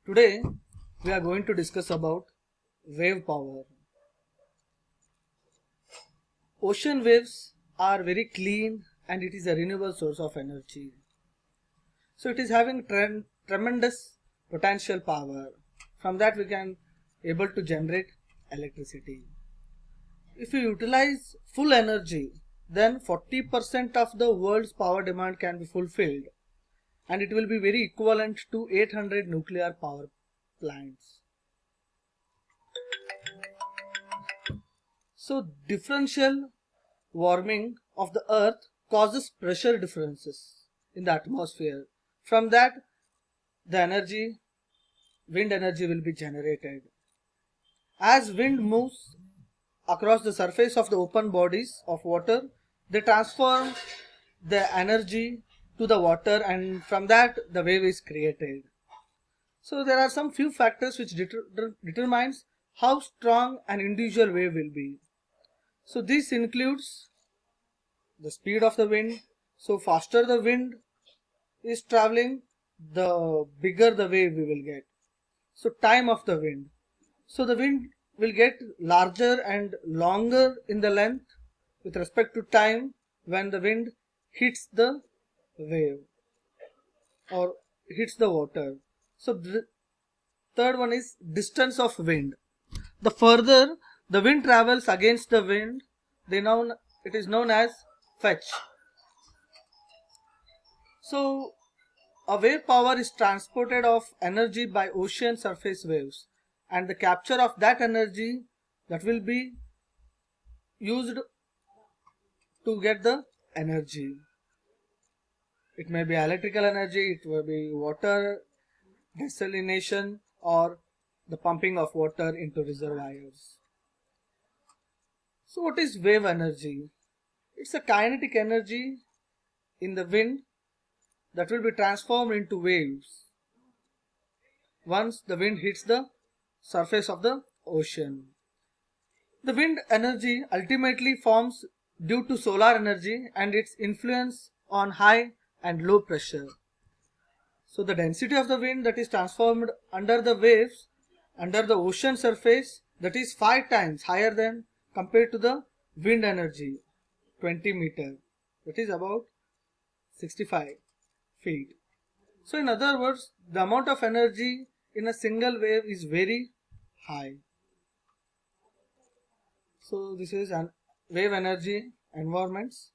Today we are going to discuss about wave power. Ocean waves are very clean and it is a renewable source of energy. So it is having tremendous potential power. From that we can able to generate electricity. If you utilize full energy, then 40% of the world's power demand can be fulfilled, and it will be very equivalent to 800 nuclear power plants. So differential warming of the earth causes pressure differences in the atmosphere. From that, the wind energy will be generated. As wind moves across the surface of the open bodies of water, they transform the energy to the water, and from that the wave is created. So there are some few factors which determines how strong an individual wave will be. So this includes the speed of the wind. So faster the wind is traveling, the bigger the wave we will get. So time of the wind. So the wind will get larger and longer in the length with respect to time when the wind hits the wave or hits the water. So the third one is distance of wind. The further the wind travels against the wind, it is known as fetch. So a wave power is transported of energy by ocean surface waves, and the capture of that energy that will be used to get the energy. It may be electrical energy, it may be water desalination, or the pumping of water into reservoirs. So what is wave energy? It's a kinetic energy in the wind that will be transformed into waves once the wind hits the surface of the ocean. The wind energy ultimately forms due to solar energy and its influence on high and low pressure. So the density of the wind that is transformed under the waves under the ocean surface, that is 5 times higher than compared to the wind energy 20 meter, that is about 65 feet. So in other words, the amount of energy in a single wave is very high. So this is an wave energy environments.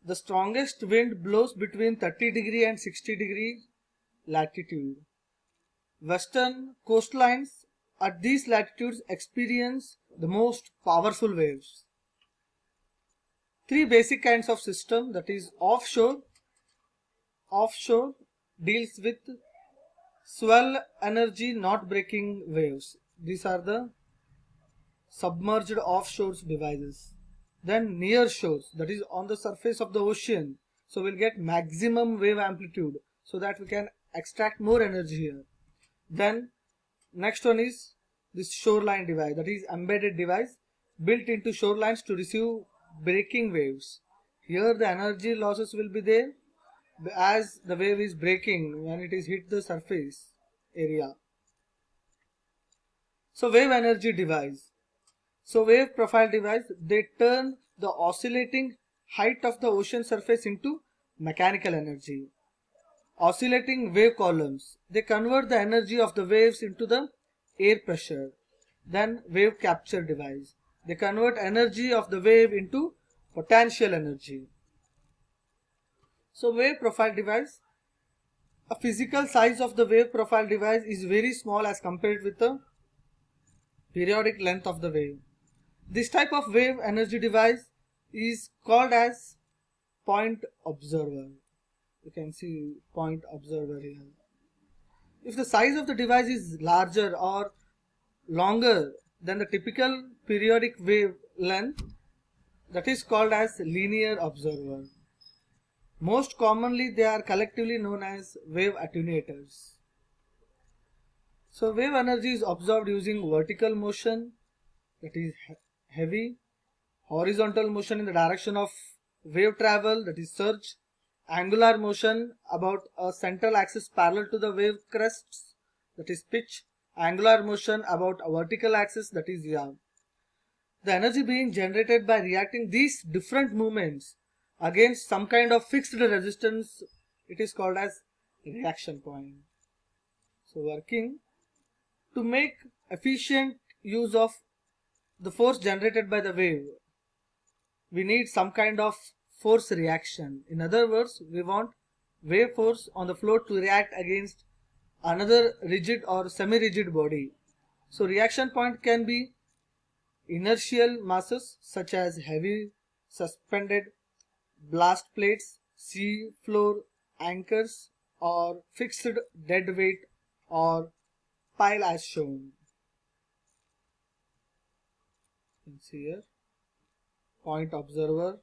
The strongest wind blows between 30 degree and 60 degree latitude. Western coastlines at these latitudes experience the most powerful waves. Three basic kinds of system, that is offshore. Offshore deals with swell energy not breaking waves. These are the submerged offshore devices. Then near shores, that is on the surface of the ocean, so we'll get maximum wave amplitude so that we can extract more energy here. Then next one is this shoreline device, that is embedded device built into shorelines to receive breaking waves. Here the energy losses will be there as the wave is breaking when it is hit the surface area. So wave energy device. So wave profile device, they turn the oscillating height of the ocean surface into mechanical energy. Oscillating wave columns, they convert the energy of the waves into the air pressure. Then wave capture device, they convert energy of the wave into potential energy. So wave profile device, a physical size of the wave profile device is very small as compared with the periodic length of the wave. This type of wave energy device is called as point observer. You can see point observer here. If the size of the device is larger or longer than the typical periodic wave length, that is called as linear observer. Most commonly they are collectively known as wave attenuators. So wave energy is observed using vertical motion, that is heavy, horizontal motion in the direction of wave travel, that is surge, angular motion about a central axis parallel to the wave crests, that is pitch, angular motion about a vertical axis, that is yaw. The energy being generated by reacting these different movements against some kind of fixed resistance, it is called as reaction point. So working to make efficient use of the force generated by the wave, we need some kind of force reaction. In other words, we want wave force on the floor to react against another rigid or semi-rigid body. So reaction point can be inertial masses such as heavy suspended blast plates, sea floor anchors, or fixed dead weight or pile as shown. You can see here point observer,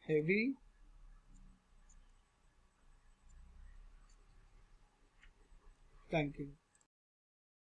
heavy, thank you.